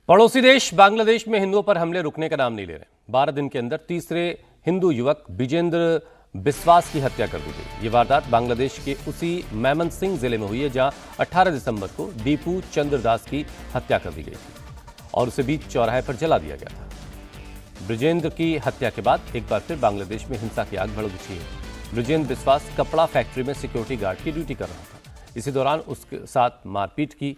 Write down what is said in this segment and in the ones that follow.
पड़ोसी देश बांग्लादेश में हिंदुओं पर हमले रुकने का नाम नहीं ले रहे। 12 दिन के अंदर तीसरे हिंदू युवक विजेंद्र बिस्वास की हत्या कर दी गई। ये वारदात बांग्लादेश के उसी मैमनसिंह जिले में हुई है, जहां 18 दिसंबर को दीपू चंद्र दास की हत्या कर दी गई थी और उसे बीच चौराहे पर जला दिया गया था। ब्रिजेंद्र की हत्या के बाद एक बार फिर बांग्लादेश में हिंसा की आग भड़क उठी है। ब्रिजेंद्र बिस्वास कपड़ा फैक्ट्री में सिक्योरिटी गार्ड की ड्यूटी कर रहा था। इसी दौरान उसके साथ मारपीट की।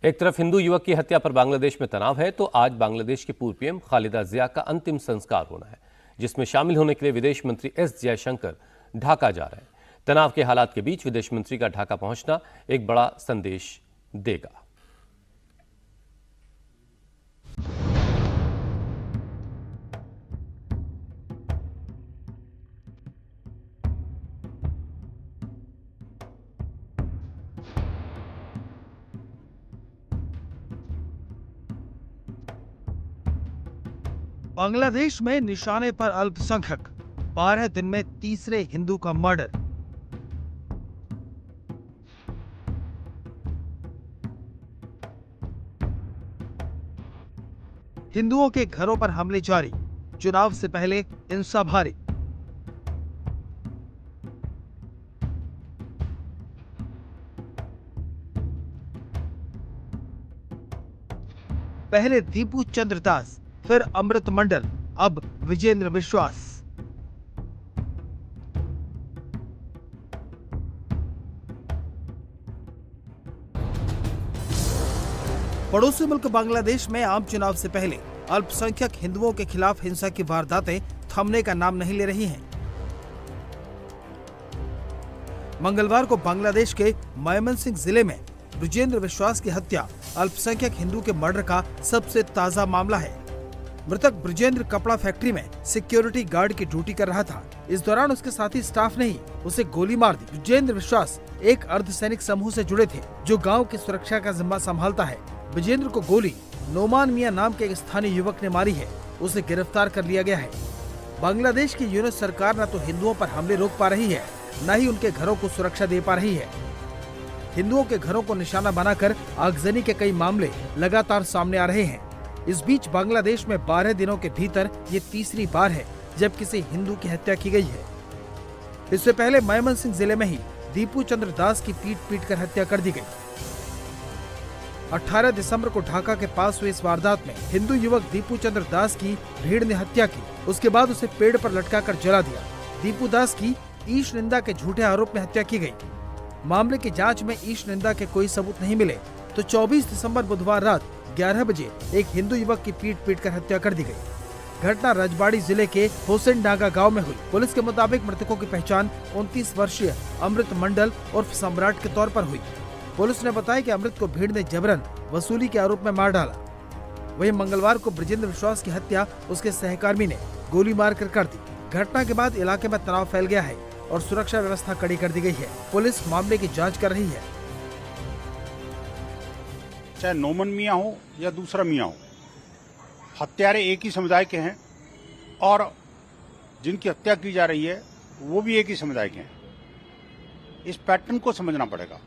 एक तरफ हिंदू युवक की हत्या पर बांग्लादेश में तनाव है, तो आज बांग्लादेश के पूर्व पीएम खालिदा जिया का अंतिम संस्कार होना है, जिसमें शामिल होने के लिए विदेश मंत्री एस जयशंकर ढाका जा रहे हैं। तनाव के हालात के बीच विदेश मंत्री का ढाका पहुंचना एक बड़ा संदेश देगा। बांग्लादेश में निशाने पर अल्पसंख्यक, 12 दिन में तीसरे हिंदू का मर्डर। हिंदुओं के घरों पर हमले जारी, चुनाव से पहले हिंसा भारी। पहले दीपू चंद्र दास, फिर अमृत मंडल, अब विजेंद्र बिस्वास। पड़ोसी मुल्क बांग्लादेश में आम चुनाव से पहले अल्पसंख्यक हिंदुओं के खिलाफ हिंसा की वारदातें थमने का नाम नहीं ले रही हैं। मंगलवार को बांग्लादेश के मैमनसिंह जिले में विजेंद्र बिस्वास की हत्या अल्पसंख्यक हिंदू के मर्डर का सबसे ताजा मामला है। मृतक ब्रिजेंद्र कपड़ा फैक्ट्री में सिक्योरिटी गार्ड की ड्यूटी कर रहा था। इस दौरान उसके साथी स्टाफ ने ही उसे गोली मार दी। विजेंद्र बिस्वास एक अर्धसैनिक समूह से जुड़े थे, जो गांव की सुरक्षा का जिम्मा संभालता है। विजेंद्र को गोली नोमान मियां नाम के एक स्थानीय युवक ने मारी है। उसे गिरफ्तार कर लिया गया है। बांग्लादेश की यूनिट सरकार न तो हिंदुओं पर हमले रोक पा रही है, न ही उनके घरों को सुरक्षा दे पा रही है। हिंदुओं के घरों को निशाना बनाकर आगजनी के कई मामले लगातार सामने आ रहे हैं। इस बीच बांग्लादेश में 12 दिनों के भीतर ये तीसरी बार है जब किसी हिंदू की हत्या की गई है। इससे पहले मैमनसिंह जिले में ही दीपू चंद्र दास की पीट कर हत्या कर दी गई। 18 दिसंबर को ढाका के पास हुई इस वारदात में हिंदू युवक दीपू चंद्र दास की भीड़ ने हत्या की। उसके बाद उसे पेड़ पर लटकाकर जला दिया। दीपू दास की ईश निंदा के झूठे आरोप में हत्या की गई। मामले की जांच में ईश निंदा के कोई सबूत नहीं मिले, तो 24 दिसंबर बुधवार रात 11 बजे एक हिंदू युवक की पीट कर हत्या कर दी गई। घटना रजबाड़ी जिले के होसेन डांगा गांव में हुई। पुलिस के मुताबिक मृतकों की पहचान 29 वर्षीय अमृत मंडल उर्फ सम्राट के तौर पर हुई। पुलिस ने बताया कि अमृत को भीड़ ने जबरन वसूली के आरोप में मार डाला। वहीं मंगलवार को ब्रिजेंद्र बिस्वास की हत्या उसके सहकर्मी ने गोली मारकर कर दी। घटना के बाद इलाके में तनाव फैल गया है और सुरक्षा व्यवस्था कड़ी कर दी गई है। पुलिस मामले की जांच कर रही है। चाहे नोमन मियाँ हो या दूसरा मियाँ हो, हत्यारे एक ही समुदाय के हैं और जिनकी हत्या की जा रही है वो भी एक ही समुदाय के हैं। इस पैटर्न को समझना पड़ेगा।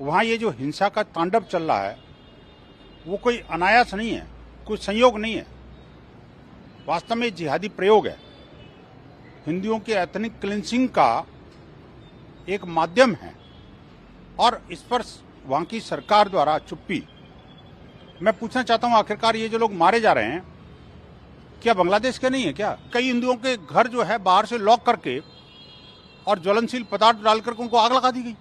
वहाँ ये जो हिंसा का तांडव चल रहा है वो कोई अनायास नहीं है, कोई संयोग नहीं है। वास्तव में जिहादी प्रयोग है। हिंदुओं के एथनिक क्लिंसिंग का एक माध्यम है और इस पर वहां की सरकार द्वारा चुप्पी। मैं पूछना चाहता हूं, आखिरकार ये जो लोग मारे जा रहे हैं क्या बांग्लादेश के नहीं है क्या? कई हिंदुओं के घर जो है बाहर से लॉक करके और ज्वलनशील पदार्थ डाल करके उनको आग लगा दी गई।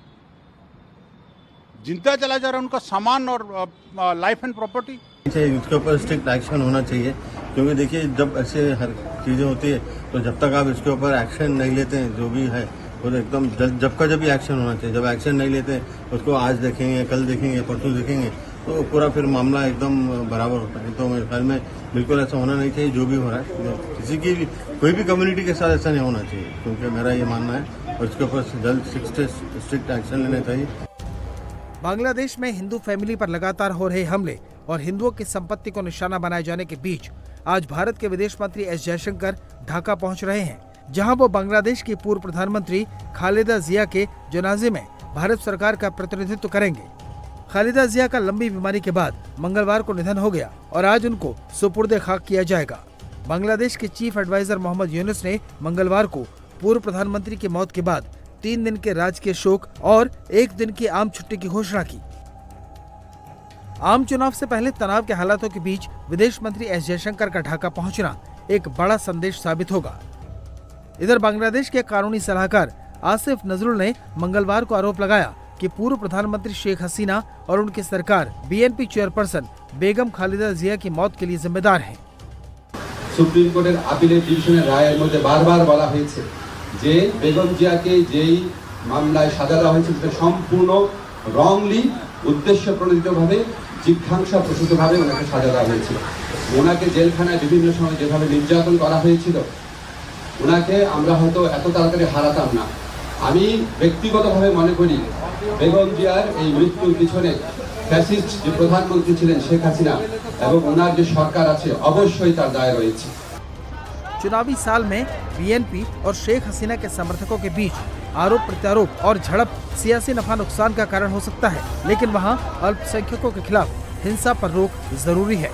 जिंदा जला जा रहा है उनका सामान और लाइफ एंड प्रॉपर्टी। इसके ऊपर स्ट्रिक्ट एक्शन होना चाहिए, क्योंकि देखिए जब ऐसे हर चीजें होती है तो जब तक आप इसके ऊपर एक्शन नहीं लेते हैं, जो भी है वो एकदम जब का जब भी एक्शन होना चाहिए। जब एक्शन नहीं लेते उसको आज देखेंगे, कल देखेंगे, परसों देखेंगे, तो पूरा फिर मामला एकदम बराबर होता है। तो मेरे ख्याल में बिल्कुल ऐसा होना नहीं चाहिए। जो भी हो रहा है किसी की भी, कोई भी कम्युनिटी के साथ ऐसा नहीं होना चाहिए, क्योंकि मेरा ये मानना है और इसके ऊपर जल्द स्ट्रिक्ट एक्शन लेना चाहिए। बांग्लादेश में हिंदू फैमिली पर लगातार हो रहे हमले और हिंदुओं की संपत्ति को निशाना बनाए जाने के बीच आज भारत के विदेश मंत्री एस जयशंकर ढाका पहुंच रहे हैं, जहां वो बांग्लादेश की पूर्व प्रधानमंत्री खालिदा जिया के जनाजे में भारत सरकार का प्रतिनिधित्व करेंगे। खालिदा जिया का लंबी बीमारी के बाद मंगलवार को निधन हो गया और आज उनको सुपुर्दे खाक किया जाएगा। बांग्लादेश के चीफ एडवाइजर मोहम्मद यूनुस ने मंगलवार को पूर्व प्रधानमंत्री की मौत के बाद 3 दिन के राजकीय शोक और 1 दिन की आम छुट्टी की घोषणा की। आम चुनाव से पहले तनाव के हालातों के बीच विदेश मंत्री एस जयशंकर का ढाका पहुंचना एक बड़ा संदेश साबित होगा। इधर बांग्लादेश के कानूनी सलाहकार आसिफ नजरुल ने मंगलवार को आरोप लगाया कि पूर्व प्रधानमंत्री शेख हसीना और उनकी सरकार बीएनपी चेयरपर्सन बेगम खालिदा जिया की मौत के लिए जिम्मेदार है। সুপ্রিম কোর্টের আপিলের ডিভিশনের রায়ের মধ্যে বারবার বলা হয়েছে যে বেগম জিয়াকে যেই মামলায় সাজা দেওয়া হয়েছে সেটা সম্পূর্ণ রংলি উদ্দেশ্যপ্রণোদিতভাবে জিজ্ঞাসাপ্রসূতভাবে ওনাকে সাজা দেওয়া হয়েছিল। ওনাকে জেলখানায় বিভিন্ন সময় যেভাবে নির্যাতন করা হয়েছিল ওনাকে আমরা হয়তো এত তাড়াতাড়ি হারাতাম না। আমি ব্যক্তিগতভাবে মনে করি বেগম জিয়ার এই মৃত্যুর পিছনে ফ্যাসিস্ট যে প্রধানমন্ত্রী ছিলেন শেখ হাসিনা এবং ওনার যে সরকার আছে অবশ্যই তার দায় রয়েছে। चुनावी साल में बीएनपी और शेख हसीना के समर्थकों के बीच आरोप प्रत्यारोप और झड़प सियासी नफा नुकसान का कारण हो सकता है, लेकिन वहां अल्पसंख्यकों के खिलाफ हिंसा पर रोक जरूरी है।